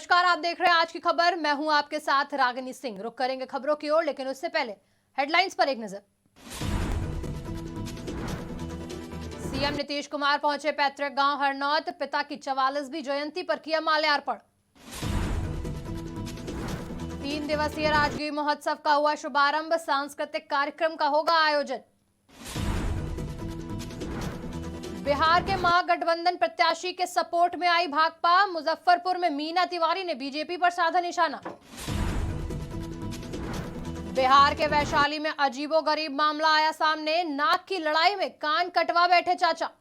नमस्कार, आप देख रहे हैं आज की खबर। मैं हूं आपके साथ रागिनी सिंह। रुक करेंगे खबरों की ओर, लेकिन उससे पहले हेडलाइंस पर एक नजर। सीएम नीतीश कुमार पहुंचे पैतृक गांव हरनौत, पिता की 44वीं जयंती पर किया माल्यार्पण। 3 दिवसीय राजगीर महोत्सव का हुआ शुभारंभ, सांस्कृतिक कार्यक्रम का होगा आयोजन। बिहार के महागठबंधन प्रत्याशी के सपोर्ट में आई भाकपा, मुजफ्फरपुर में मीना तिवारी ने बीजेपी पर साधा निशाना। बिहार के वैशाली में अजीबोगरीब मामला आया सामने, नाक की लड़ाई में कान कटवा बैठे चाचा।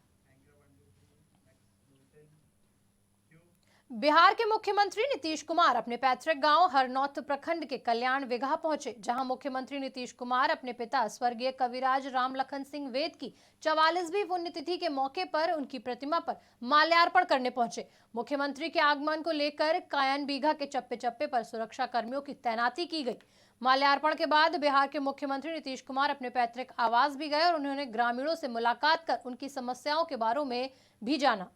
बिहार के मुख्यमंत्री नीतीश कुमार अपने पैतृक गांव हरनौत प्रखंड के कल्याण विघा पहुंचे, जहां मुख्यमंत्री नीतीश कुमार अपने पिता स्वर्गीय कविराज रामलखन सिंह वेद की 44वीं पुण्यतिथि के मौके पर उनकी प्रतिमा पर माल्यार्पण करने पहुंचे। मुख्यमंत्री के आगमन को लेकर कायन बीघा के चप्पे चप्पे पर सुरक्षा कर्मियों की तैनाती की गई। माल्यार्पण के बाद बिहार के मुख्यमंत्री नीतीश कुमार अपने पैतृक आवास भी गए और उन्होंने ग्रामीणों से मुलाकात कर उनकी समस्याओं के बारे में भी जाना।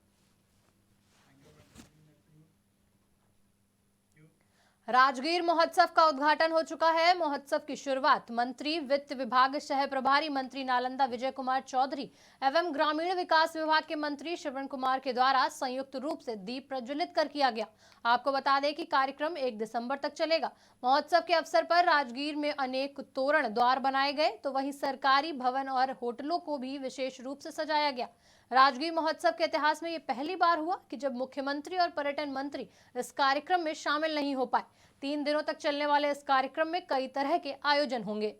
राजगीर महोत्सव का उद्घाटन हो चुका है। महोत्सव की शुरुआत मंत्री वित्त विभाग सह प्रभारी मंत्री नालंदा विजय कुमार चौधरी एवं ग्रामीण विकास विभाग के मंत्री श्रवण कुमार के द्वारा संयुक्त रूप से दीप प्रज्वलित कर किया गया। आपको बता दें कि कार्यक्रम 1 दिसंबर तक चलेगा। महोत्सव के अवसर पर राजगीर में अनेक तोरण द्वार बनाए गए, तो वहीं सरकारी भवन और होटलों को भी विशेष रूप से सजाया गया। राजगीर महोत्सव के इतिहास में ये पहली बार हुआ कि जब मुख्यमंत्री और पर्यटन मंत्री इस कार्यक्रम में शामिल नहीं हो पाए। 3 दिनों तक चलने वाले इस कार्यक्रम में कई तरह के आयोजन होंगे।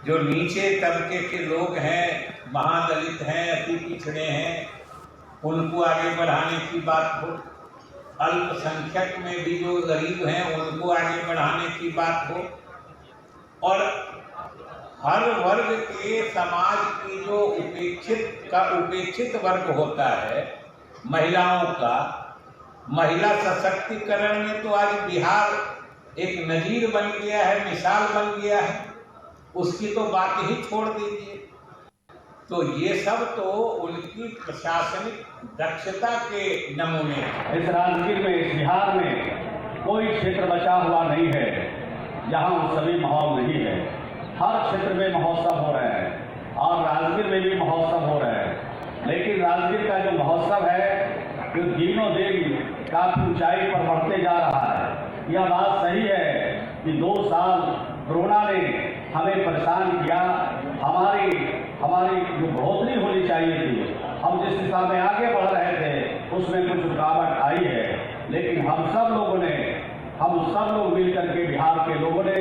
जो नीचे तबके के लोग हैं, महादलित हैं, अति पिछड़े हैं, उनको आगे बढ़ाने की बात हो, अल्पसंख्यक में भी जो गरीब हैं उनको आगे बढ़ाने की बात हो, और हर वर्ग के समाज की जो उपेक्षित वर्ग होता है, महिलाओं का, महिला सशक्तिकरण में तो आज बिहार एक नजीर बन गया है, मिसाल बन गया है। उसकी तो बात ही छोड़ दीजिए। तो ये सब तो उनकी प्रशासनिक दक्षता के नमूने हैं। इस राजगीर में, इस बिहार में कोई क्षेत्र बचा हुआ नहीं है जहां सभी माहौल नहीं है। हर क्षेत्र में महोत्सव हो रहे हैं और राजगीर में भी महोत्सव हो रहे हैं। लेकिन राजगीर का जो महोत्सव है जो दिनों दिन काफी ऊंचाई पर बढ़ते जा रहा है। यह बात सही है कि 2 साल कोरोना ने हमें परेशान किया। हमारी जो बढ़ोतरी होनी चाहिए थी, हम जिस दिशा में आगे बढ़ रहे थे उसमें कुछ रुकावट आई है। लेकिन हम सब लोग मिलकर के, बिहार के लोगों ने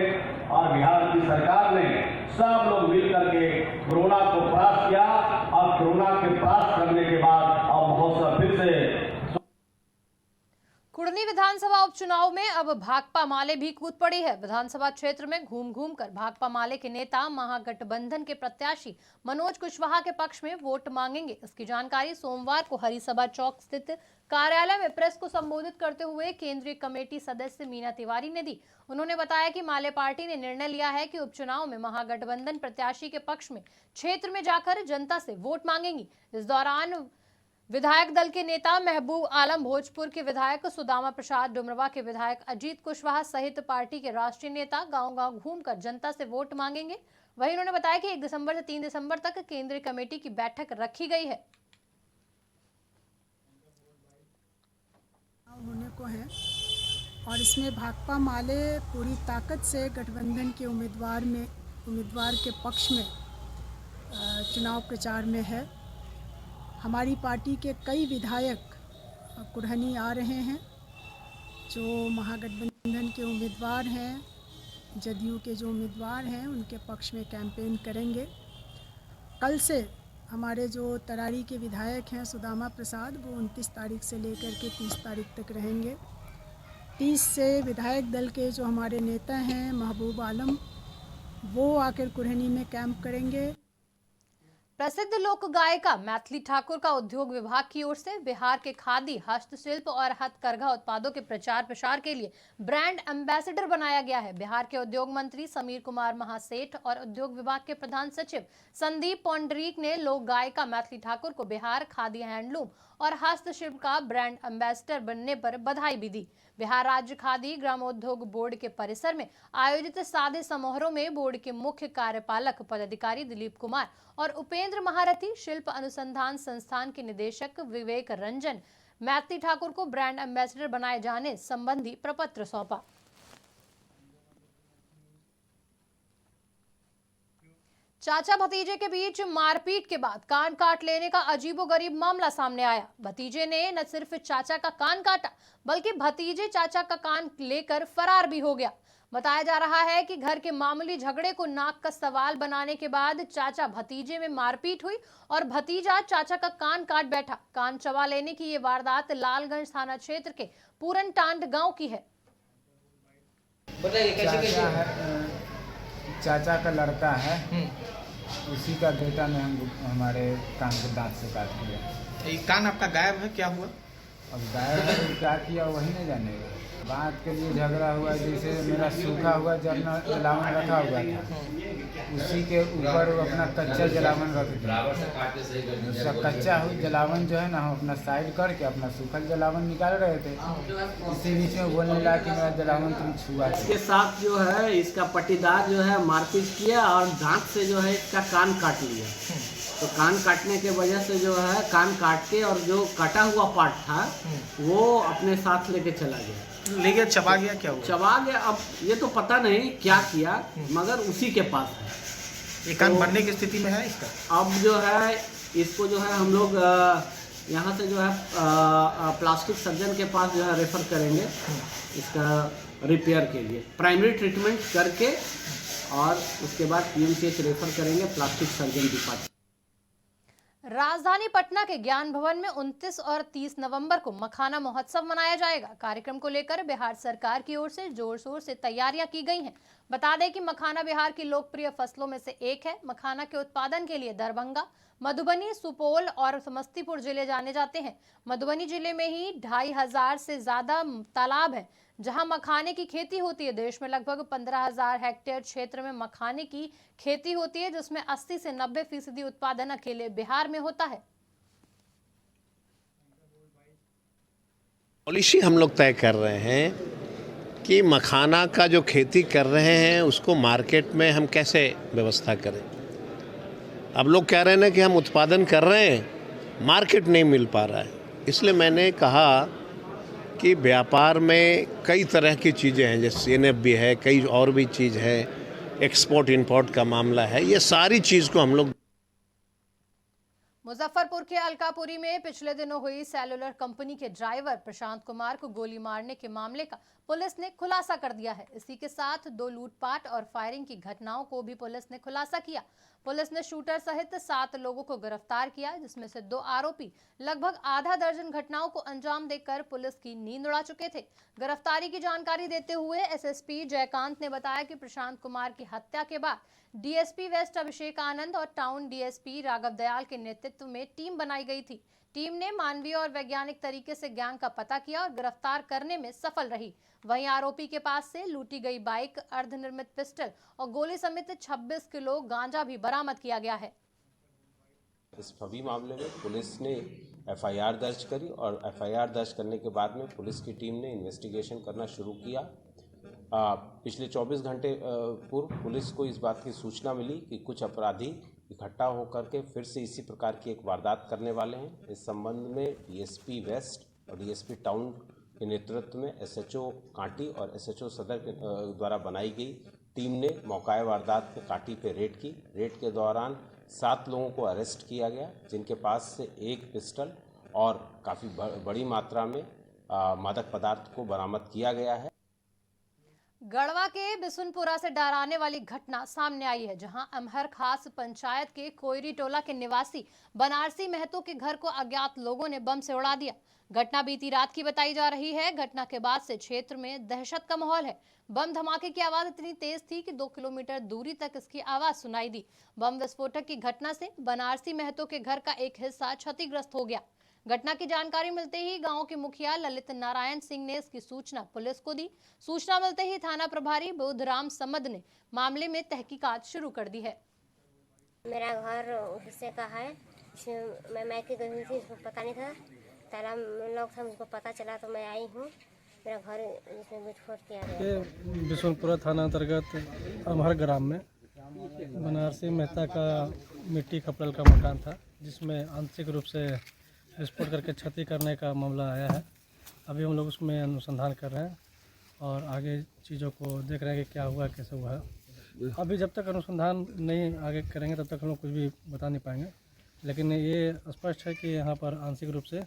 और बिहार की सरकार ने सब लोग मिलकर के कोरोना को परास्त किया और कोरोना के परास्त करने के बाद अब महोत्सव फिर से। कुढ़नी विधानसभा उपचुनाव में अब भाकपा माले भी कूद पड़ी है। विधानसभा क्षेत्र में घूम घूम कर भाकपा माले के नेता महागठबंधन के प्रत्याशी मनोज कुशवाहा के पक्ष में वोट मांगेंगे। इसकी जानकारी सोमवार को हरिसभा चौक स्थित कार्यालय में प्रेस को संबोधित करते हुए केंद्रीय कमेटी सदस्य मीना तिवारी ने दी। उन्होंने बताया कि माले पार्टी ने निर्णय लिया है कि उपचुनाव में महागठबंधन प्रत्याशी के पक्ष में क्षेत्र में जाकर जनता से वोट मांगेंगी। इस दौरान विधायक दल के नेता महबूब आलम, भोजपुर के विधायक सुदामा प्रसाद, डुमरवा के विधायक अजीत कुशवाहा सहित पार्टी के राष्ट्रीय नेता गांव-गांव घूमकर जनता से वोट मांगेंगे। वहीं उन्होंने बताया कि 1 दिसंबर से 3 दिसंबर तक केंद्रीय कमेटी की बैठक रखी गई है। होने को है और इसमें भाकपा माले पूरी ताकत से गठबंधन के उम्मीदवार के पक्ष में चुनाव प्रचार में है। हमारी पार्टी के कई विधायक कुढ़नी आ रहे हैं जो महागठबंधन के उम्मीदवार हैं, जदयू के जो उम्मीदवार हैं उनके पक्ष में कैंपेन करेंगे। कल से हमारे जो तरारी के विधायक हैं सुदामा प्रसाद, वो 29 तारीख से लेकर के 30 तारीख तक रहेंगे। 30 से विधायक दल के जो हमारे नेता हैं महबूब आलम, वो आकर कुढ़नी में कैंप करेंगे। प्रसिद्ध लोक गायिका मैथिली ठाकुर का उद्योग विभाग की ओर से बिहार के खादी, हस्तशिल्प और हथकरघा उत्पादों के प्रचार प्रसार के लिए ब्रांड एम्बेसडर बनाया गया है। बिहार के उद्योग मंत्री समीर कुमार महासेठ और उद्योग विभाग के प्रधान सचिव संदीप पौंडरीक ने लोक गायिका मैथिली ठाकुर को बिहार खादी, हैंडलूम और हस्तशिल्प का ब्रांड एम्बेसडर बनने पर बधाई भी दी। बिहार राज्य खादी ग्रामोद्योग बोर्ड के परिसर में आयोजित सादे समारोह में बोर्ड के मुख्य कार्यपालक पदाधिकारी दिलीप कुमार और उपेंद्र महारथी, शिल्प अनुसंधान संस्थान के निदेशक विवेक रंजन मैत्री ठाकुर को ब्रांड एम्बेसडर बनाए जाने संबंधी प्रपत्र सौंपा। चाचा भतीजे के बीच मारपीट के बाद कान काट लेने का अजीबोगरीब मामला सामने आया। भतीजे ने न सिर्फ चाचा का कान काटा बल्कि भतीजे चाचा का कान लेकर फरार भी हो गया। बताया जा रहा है कि घर के मामूली झगड़े को नाक का सवाल बनाने के बाद चाचा भतीजे में मारपीट हुई और भतीजा चाचा का कान काट बैठा। कान चबा लेने की ये वारदात लालगंज थाना क्षेत्र के पूरन टांड गांव की है। चाचा का लड़का है, उसी का बेटा ने हमारे कान के दांत से काट दिया। ये कान आपका गायब है, क्या हुआ? अब गायब है, क्या किया वही नहीं जानेगा। बात के लिए झगड़ा हुआ, जैसे मेरा सूखा हुआ जलावन रखा हुआ था, उसी के ऊपर वो अपना कच्चा जलावन रख दिया। उसका कच्चा जलावन जो है ना, हम अपना साइड करके अपना सूखल जलावन निकाल रहे थे। इसी बीच में बोलने लगा कि मेरा जलावन तुम छुआ। इसके साथ जो है इसका पट्टीदार जो है मारपीट किया और दांत से जो है इसका कान काट लिया। तो कान काटने के वजह से जो है कान काट के और जो कटा हुआ पार्ट था वो अपने साथ लेके चला गया। ले गया, चबा गया, क्या हुआ? चबा गया, अब ये तो पता नहीं क्या किया, मगर उसी के पास है। ये कान मरने की स्थिति में है इसका? अब जो है इसको जो है हम लोग यहाँ से जो है प्लास्टिक सर्जन के पास जो है रेफर करेंगे इसका रिपेयर के लिए। प्राइमरी ट्रीटमेंट करके और उसके बाद पीएमसीएच रेफर करेंगे प्लास्टिक सर्जन डिपार्टमेंट। राजधानी पटना के ज्ञान भवन में 29 और 30 नवंबर को मखाना महोत्सव मनाया जाएगा। कार्यक्रम को लेकर बिहार सरकार की ओर से जोर शोर से तैयारियां की गई हैं। बता दें कि मखाना बिहार की लोकप्रिय फसलों में से एक है। मखाना के उत्पादन के लिए दरभंगा, मधुबनी, सुपौल और समस्तीपुर जिले जाने जाते हैं। मधुबनी जिले में ही 2500 से ज्यादा तालाब हैं जहां मखाने की खेती होती है। देश में लगभग 15,000 हेक्टेयर क्षेत्र में मखाने की खेती होती है, जिसमें 80 से 90% उत्पादन अकेले बिहार में होता है। पॉलिसी हम लोग तय कर रहे हैं कि मखाना का जो खेती कर रहे हैं उसको मार्केट में हम कैसे व्यवस्था करें। अब लोग कह रहे हैं ना कि हम उत्पादन कर रहे हैं, मार्केट नहीं मिल पा रहा है। इसलिए मैंने कहा कि व्यापार में कई तरह की चीज़ें हैं, जैसे CNF भी है, कई और भी चीज़ है, एक्सपोर्ट इंपोर्ट का मामला है, ये सारी चीज़ को हम लोग। मुजफ्फरपुर के अलकापुरी में पिछले दिनों हुई सेलुलर कंपनी के ड्राइवर प्रशांत कुमार को गोली मारने के मामले का पुलिस ने खुलासा कर दिया है। इसी के साथ 2 लूटपाट और फायरिंग की घटनाओं को भी पुलिस ने खुलासा किया। पुलिस ने शूटर सहित 7 लोगों को गिरफ्तार किया, जिसमें से 2 आरोपी लगभग आधा दर्जन घटनाओं को अंजाम देकर पुलिस की नींद उड़ा चुके थे। गिरफ्तारी की जानकारी देते हुए एसएसपी जयकांत ने बताया कि प्रशांत कुमार की हत्या के बाद डीएसपी वेस्ट अभिषेक आनंद और टाउन डीएसपी राघव दयाल के नेतृत्व में टीम बनाई गई थी। टीम ने मानवीय और वैज्ञानिक तरीके से गैंग का पता किया और गिरफ्तार करने में सफल रही। वहीं आरोपी के पास से लूटी गई बाइक, अर्धनिर्मित पिस्टल और गोली समेत 26 किलो गांजा भी बरामद किया गया है। इस सभी मामले में पुलिस ने एफआईआर दर्ज करी और एफआईआर दर्ज करने के बाद में पुलिस की टीम ने इन्वेस्टिगेशन करना शुरू किया। पिछले 24 घंटे पूर्व पुलिस को इस बात की सूचना मिली कि कुछ अपराधी इकट्ठा होकर के फिर से इसी प्रकार की एक वारदात करने वाले हैं। इस संबंध में डीएसपी वेस्ट और डीएसपी टाउन के नेतृत्व में एसएचओ कांटी और एसएचओ सदर के द्वारा बनाई गई टीम ने मौका वारदात पे कांटी पे रेड की। रेड के दौरान 7 लोगों को अरेस्ट किया गया, जिनके पास से 1 पिस्टल और काफ़ी बड़ी मात्रा में मादक पदार्थ को बरामद किया गया है। गढ़वा के बिसुनपुरा से डराने वाली घटना सामने आई है, जहां अमहर खास पंचायत के कोयरी टोला के निवासी बनारसी महतो के घर को अज्ञात लोगों ने बम से उड़ा दिया। घटना बीती रात की बताई जा रही है। घटना के बाद से क्षेत्र में दहशत का माहौल है। बम धमाके की आवाज इतनी तेज थी कि 2 किलोमीटर दूरी तक इसकी आवाज सुनाई दी। बम विस्फोटक की घटना से बनारसी महतो के घर का एक हिस्सा क्षतिग्रस्त हो गया। घटना की जानकारी मिलते ही गांव के मुखिया ललित नारायण सिंह ने इसकी सूचना पुलिस को दी। सूचना मिलते ही थाना प्रभारी बुधराम समद ने मामले में तहकीकात शुरू कर दी है। मेरा घर हिस्से का है, मैं मैके गई थी, इसको पता नहीं था। ताला लॉक था, मुझको पता चला तो मैं आई हूँ। मेरा घर इसमें विस्फोट किया गया। ये बिशुनपुरा थाना अंतर्गत अमहर ग्राम में बनारसी मेहता का मिट्टी खपड़ल का मकान था, जिसमें आंशिक रूप से विस्फोट करके क्षति करने का मामला आया है। अभी हम लोग उसमें अनुसंधान कर रहे हैं और आगे चीज़ों को देख रहे हैं कि क्या हुआ, कैसे हुआ है। अभी जब तक अनुसंधान नहीं आगे करेंगे तब तक हम लोग कुछ भी बता नहीं पाएंगे, लेकिन ये स्पष्ट है कि यहाँ पर आंशिक रूप से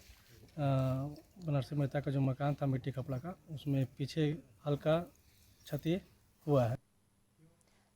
बनारसी मेहता का जो मकान था मिट्टी कपड़ा का, उसमें पीछे हल्का क्षति हुआ है।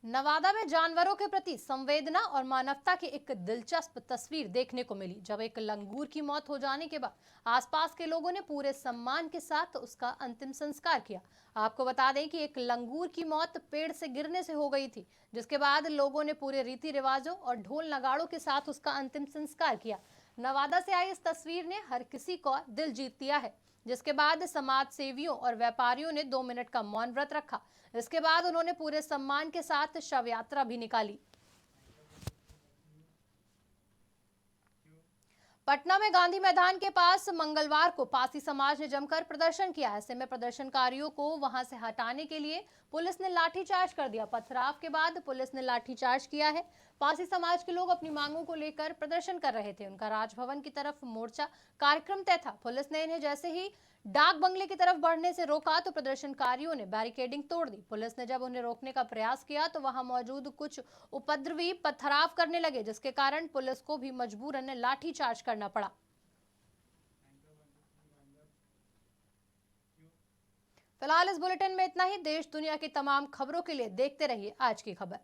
नवादा में जानवरों के प्रति संवेदना और मानवता की एक दिलचस्प तस्वीर देखने को मिली, जब एक लंगूर की मौत हो जाने के बाद आसपास के लोगों ने पूरे सम्मान के साथ उसका अंतिम संस्कार किया। आपको बता दें कि एक लंगूर की मौत पेड़ से गिरने से हो गई थी, जिसके बाद लोगों ने पूरे रीति रिवाजों और ढोल नगाड़ों के साथ उसका अंतिम संस्कार किया। नवादा से आई इस तस्वीर ने हर किसी का दिल जीत लिया है, जिसके बाद समाज सेवियों और व्यापारियों ने 2 मिनट का मौन व्रत रखा। इसके बाद उन्होंने पूरे सम्मान के साथ शव यात्रा भी निकाली। पटना में गांधी मैदान के पास मंगलवार को पासी समाज ने जमकर प्रदर्शन किया। ऐसे में प्रदर्शनकारियों को वहां से हटाने के लिए पुलिस ने लाठीचार्ज कर दिया। पथराव के बाद पुलिस ने लाठीचार्ज किया है। पासी समाज के लोग अपनी मांगों को लेकर प्रदर्शन कर रहे थे। उनका राजभवन की तरफ मोर्चा कार्यक्रम तय था। पुलिस ने इन्हें जैसे ही डाक बंगले की तरफ बढ़ने से रोका तो प्रदर्शनकारियों ने बैरिकेडिंग तोड़ दी। पुलिस ने जब उन्हें रोकने का प्रयास किया तो वहां मौजूद कुछ उपद्रवी पथराव करने लगे, जिसके कारण पुलिस को भी मजबूरन लाठीचार्ज करना पड़ा। फिलहाल इस बुलेटिन में इतना ही। देश दुनिया की तमाम खबरों के लिए देखते रहिए आज की खबर।